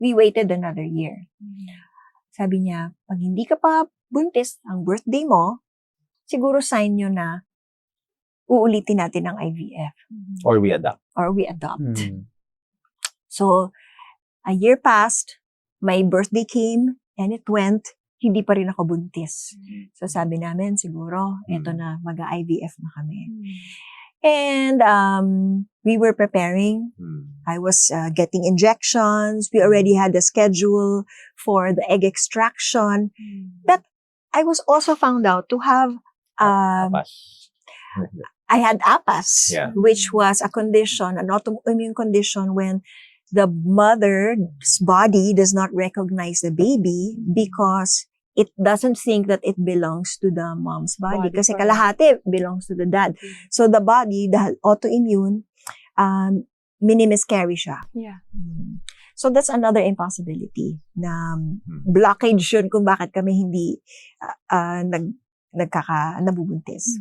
we waited another year. Sabi niya, pag hindi ka pa buntis, ang birthday mo, siguro sign nyo na uulitin natin ang IVF. Or we adopt. So, a year passed, my birthday came, and it went, hindi pa rin ako buntis. So, sabi namin, siguro, eto na, mag-IVF na kami. And we were preparing. I was getting injections. We already had a schedule for the egg extraction. But I was also found out to have I had APAS, which was a condition, an autoimmune condition when the mother's body does not recognize the baby because it doesn't think that it belongs to the mom's body. Kasi kalahati belongs to the dad. So the body, dahil autoimmune, mini-miscarry siya. So that's another impossibility na blockage yun kung bakit kami hindi nabubuntis.